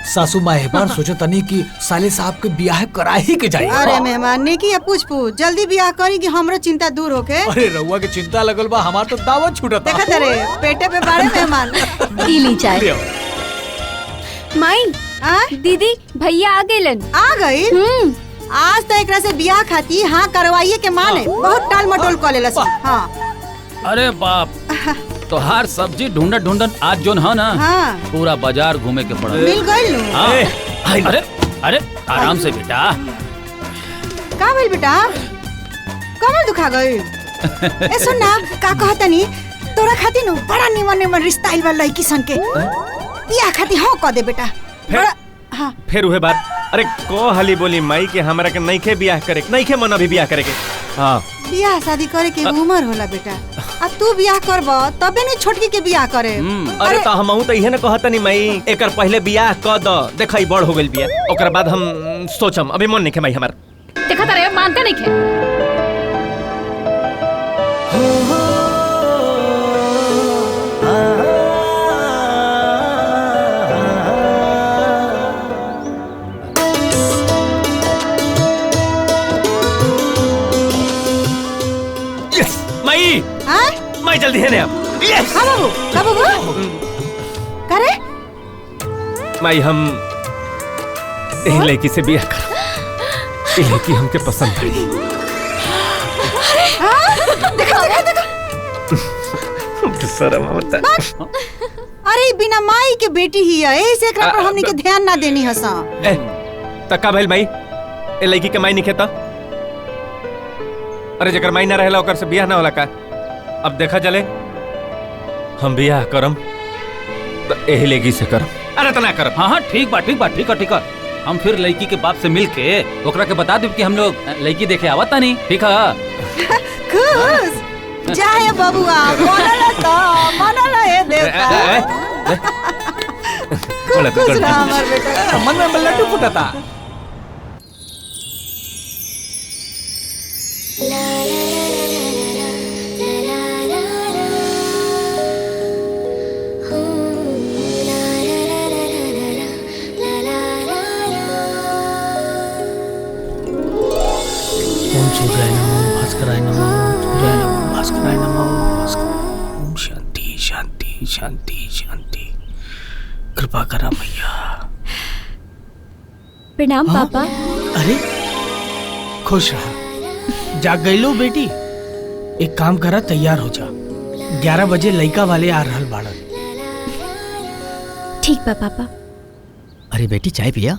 सासू माँ एक बार सोचो तनी कि साले साहब के ब्याह करा ही के जाए। अरे मेहमान ने की पूछ जल्दी ब्याह करी कि हमरो चिंता दूर होके। अरे रउआ के चिंता लगल बा, हमार तो दावत छूटता। देखा तेरे पेटे पे बड़े मेहमान। ली चाय। माई दीदी भैया आ गए। आ गई? आज तो एकरा से ब्याह खाती हाँ करवाइए के माने बहुत टाल मटोल कर लेलस। हाँ अरे बाप, तो हर सब्जी ढूंढत आज जोन है ना, पूरा बाजार घूमे के पड़ा। मिल गई। अरे अरे आराम से बेटा। का भइल बेटा, कमर दुखा गई? ए सुन ना, का कहतनी तोरा खातिर न बड़ा निमन रिश्ता आइल बा लड़की सन के। बियाह खातिर हाँ कह दे बेटा। फिर उहे बात। अरे को हली बोली माई के हमरा के नइखे बियाह करे, नइखे मन अभी बियाह करे के। हां बियाह शादी करे के उम्र होला बेटा। आ तू बियाह करब तबे नहीं छोटकी के बियाह करे। अरे तो हमहू तो इहे न कहतनी माई, एकर पहले बियाह क द, देखई बड़ हो गेल बिया, ओकर बाद हम सोचम। अभी मन नइखे माई हमार। देखा तारे मानते नहीं खे। माई जल्दी है ने अब। यस हां बाबू, का बाबू करे माई हम ए लड़की से बियाह कर। ए लड़की हमके पसंद है। देखो शर्म होता। अरे बिना माई के बेटी ही है, ऐसे एकरा पर हमनी के ध्यान ना देनी हसा। ए तका भइल माई, ए लड़की के माई नहीं खेता। अरे जकर माई ना रहेला ओकर से बियाह ना होला का? अब देखा चले हम बियाह करम तो एही लड़की से करम। अरे तना करम। हाँ ठीक बा। हम फिर लड़की के बाप से मिल के ओकरा के बता देब कि हम लोग लड़की देखे आवता नहीं। ठीक है खुश जाए बबुआ, मनला है देवता। खुश रहा हमार बेटा। मन में लड्डू फुटता। सूर्याय नमः, भास्कराय नमः, सूर्याय नमः, भास्कराय नमः। ओम शांति शांति शांति शांति। कृपा करा मैया। प्रणाम पापा। अरे खुश रहा। जाग गई लो बेटी। एक काम करा, तैयार हो जा। 11 बजे लड़का वाले आ रहल बाड़न। ठीक बा पापा। अरे बेटी चाय पिया।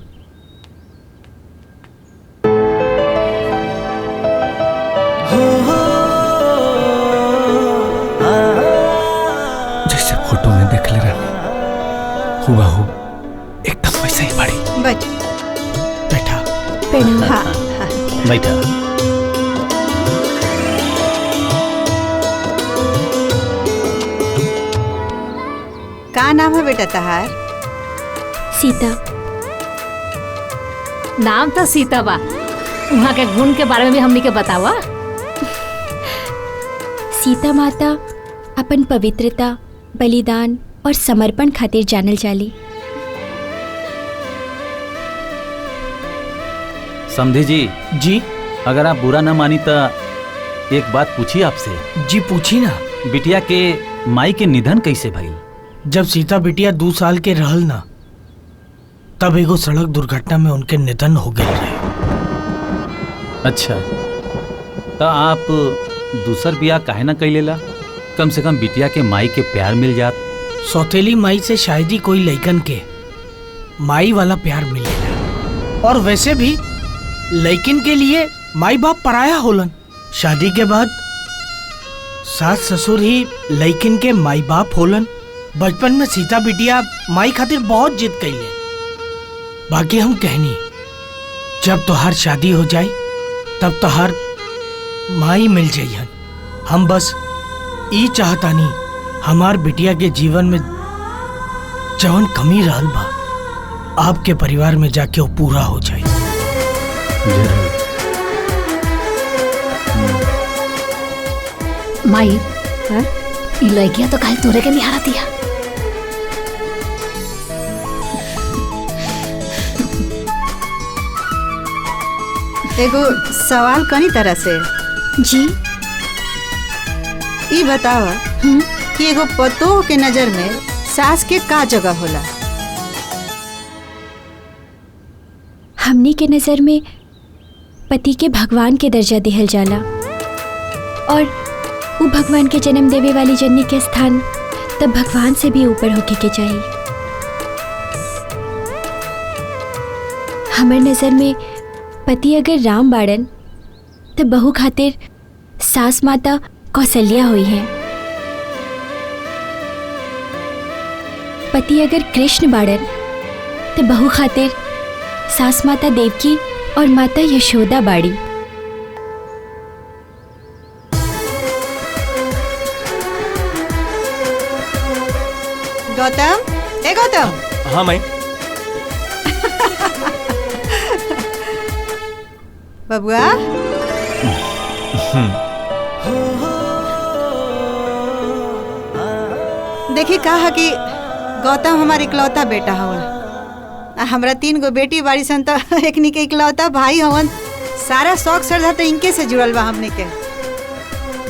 जैसे फोटो में देख ले रहा हुआ हो, एकदम वैसे ही बड़ी। बैठा। बैठा। का नाम है बेटा तहार? सीता। नाम तो सीता बा, वहाँ के गुण के बारे में भी हमनी के बतावा। सीता माता अपन पवित्रता, बलिदान और समर्पण खातिर जानल जाली। समधी जी, अगर आप बुरा न मानी तो एक बात पूछी आपसे। जी पूछी ना। बिटिया के माई के निधन कैसे भइल? जब सीता बिटिया 2 साल के रहल ना, तब एगो सड़क दुर्घटना में उनके निधन हो गए रहे। अच्छा, तो आप दूसर बियाह काहे ना कैलेला? कम से कम बिटिया के माई के प्यार मिल जात। सौतेली माई से शायद ही कोई लइकन के माई वाला प्यार मिलेला। और वैसे भी लइकिन के लिए माई बाप पराया होलन। शादी के बाद सास ससुर ही लइकिन के माई बाप होलन। बचपन में सीता बिटिया माई खातिर बहुत जिद कैले। बाकी हम कहनी, जब तोहार शादी हो जाए तब तोहार माई मिल जाइहन। हम बस ई चाहतानी हमार बिटिया के जीवन में जवन कमी रहल बा, आपके परिवार में जाके वो पूरा हो जाए। माई ई लड़किया तो काहे तोरे के निहारा दिया। एगो सवाल कनी तरह से जी। ई बताओ कि एगो पतोह के नजर में सास के का जगह होला? हमनी के नज़र में पति के भगवान के दर्जा दिहल जाला और वो भगवान के जन्म देवे वाली जननी के स्थान तब भगवान से भी ऊपर होके के चाहिए। हमर नज़र में पति अगर राम बाड़न तब बहू खातिर सास माता कौशल्या हुई है। पति अगर कृष्ण बाड़न तब बहू खातिर सास माता देवकी और माता यशोदा बाड़ी। गौतम, ए गौतम, हाँ माई। बबुआ देखी कहा कि गौतम हमार इकलौता बेटा हवन। हमरा 3 गो बेटी बाड़ी सन तो एकनी के इकलौता भाई हवन। सारा शौक श्रद्धा तो इनके से जुड़ल बा हमनी के।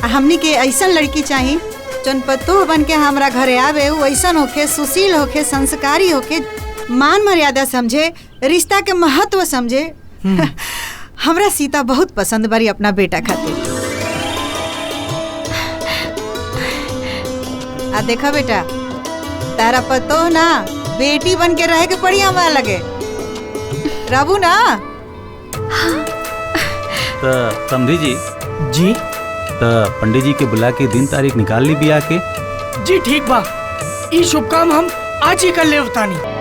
हमनी के ऐसन लड़की चाहिए जौन पतोह बन के हमरा घरे आवे, वो ऐसन होके, सुशील होके, संस्कारी होके, मान मर्यादा समझे, रिश्ता के महत्व समझे। हमरा सीता बहुत पसंद बारी अपना बेटा खातिर। आ देखा बेटा, तारा पतोह ना बेटी बन के रहे के पड़ी हमारा लगे। राबू ना? तो समधी जी जी तो पंडित जी के बुला के दिन तारीख निकाल ली बिया के। जी ठीक बा, ई शुभ काम हम आज ही कर ले बतानी।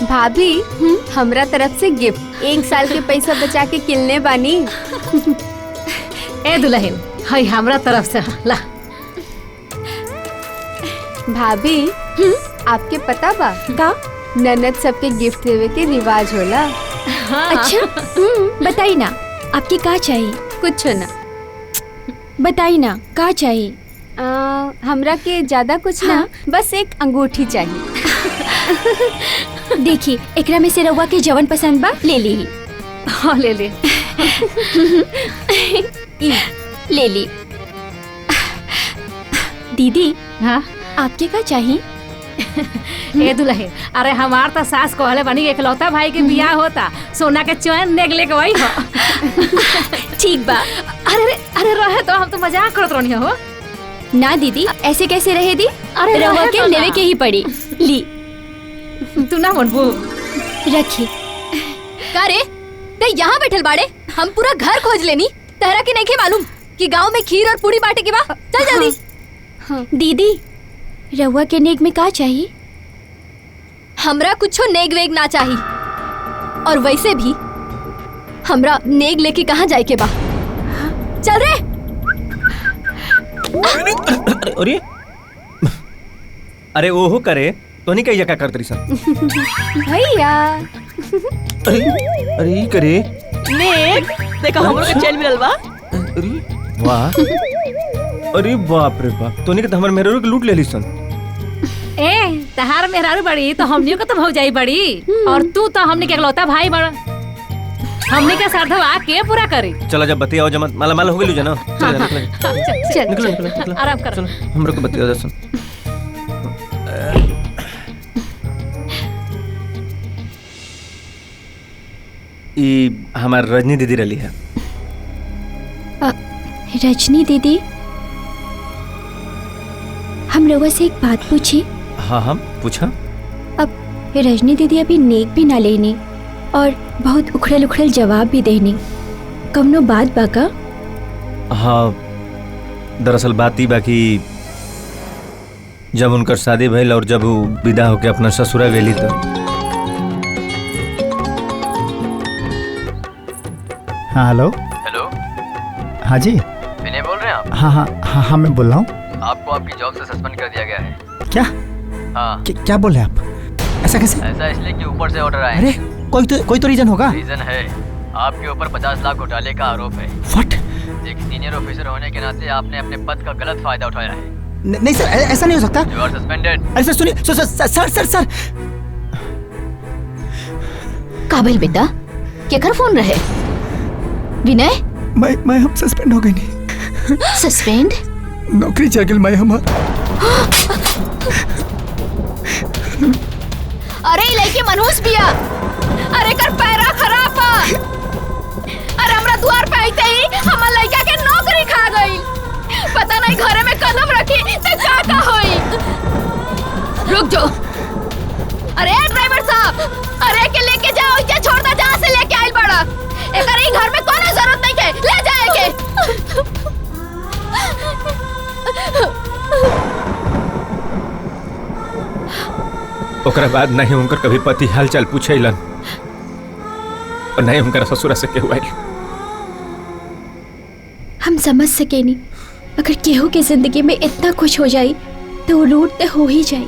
भाभी, हमरा तरफ से गिफ्ट 1 साल के पैसा बचा के किलने बानी। ए दुल्हन, हई हमरा तरफ से ला। भाभी, आपके पता बा का? ननद सबके गिफ्ट देवे के रिवाज होला। अच्छा, बताई ना आपकी का चाहिए? कुछ ना, बताई ना का चाहिए? हमरा के ज्यादा कुछ ना, बस एक अंगूठी चाहिए। देखी, एकरा में से रउआ के जवन पसंद बा ले ली। हाँ ले ले। ले ली। दीदी, हाँ आपके का चाहिए? ए दुल्हन, अरे हमार तो सास कहले बनी इकलौता भाई के बियाह होता, सोना के चैन नेग लेके वही हो। ठीक बा। अरे अरे रहे तो हम तो मजाक करत रहनी हो। ना दीदी, ऐसे कैसे रहे दी? अरे रउआ रहे के तो ना। लेवे के ही पड़ी। ली तू ना मनबू। रखी। का रे, ते यहाँ बैठल बाड़े? हम पूरा घर खोज लेनी, तहरा के नहीं के मालूम कि गांव में खीर और पूरी बांटे के बा? चल जल्दी। दीदी, रउआ के नेग में का चाहिए? हमरा कुछो नेग वेग ना चाहिए, और वैसे भी हमरा नेग लेके कहाँ जाए के बा? चल रे। अरे अरे ओहो करे तो नहीं कही क्या कर तरी सन। भैया, अरे अरे ई करे नेक देखा हमरो के चैन मिलल बा। अरे वाह, अरे बाप रे बाप, तो नहीं के हमर मेहरारू के लूट लेली सन। ए तहार मेहरारू बड़ी तो हमनियों को तो भौजाई बड़ी, और तू तो हमने के इकलौता भाई बड़ा। हमने के श्रद्धा के पूरा करी। चला जब बतिया जमा माला माला हो गेलू जना। चल चल निकलो निकलो निकलो, आराम कर। चलो हमरो को बतिया दसन। ई हमार रजनी दीदी रली है। रजनी दीदी? हम लोगों से एक बात पूछी। हाँ हाँ पूछा। अब रजनी दीदी अभी नेक भी ना लेनी और बहुत उखड़ल उखड़ल जवाब भी देनी, कवनो बात बाका? हाँ दरअसल बात ही बाकी जब उनकर शादी भइल और जब वो विदा होके अपना ससुरा गेली तो। हाँ हेलो। हेलो, हाँ जी। विनय बोल रहे हैं आप? हाँ हाँ हाँ हाँ मैं बोल रहा हूँ। आपको आपकी जॉब से सस्पेंड कर दिया गया है। क्या? हाँ। क्या बोल रहे हैं आप? ऐसा कैसे? ऐसा इसलिए कि ऊपर से ऑर्डर आए। अरे कोई तो रीजन होगा। रीजन है, आपके ऊपर 50 लाख घोटाले का आरोप है। व्हाट? एक सीनियर ऑफिसर होने के नाते आपने अपने पद का गलत फायदा उठाया है। नहीं सर, ऐसा नहीं हो सकता। You are suspended. अरे सर सुनिए, सर काबिल बेटा केकर फोन रहे? विनय मैं हम सस्पेंड हो गए नहीं। सस्पेंड? नौकरी चल गई मैं हम। अरे लड़की मनहूस बिया। अरे कर पैरा खराब बा। अरे हमरा द्वार पे आते ही हमार लड़का के नौकरी खा गई। पता नहीं घरे में कदम रखी तो का होई। रुक जाओ। अरे ड्राइवर साहब, अरे के लेके जाओ, इसे छोड़ दो जहाँ से लेके आइल बड़ा। एकर ही घर में कोनो जरूरत नहीं के, ले जाए के। ओकरा बाद नहीं उनकर कभी पति हालचाल पूछेलन और नहीं उनकर ससुरा से केहू आइल। हम समझ सके नहीं, अगर केहू के जिंदगी में इतना खुश हो जाई तो वो रूट तो हो ही जाई।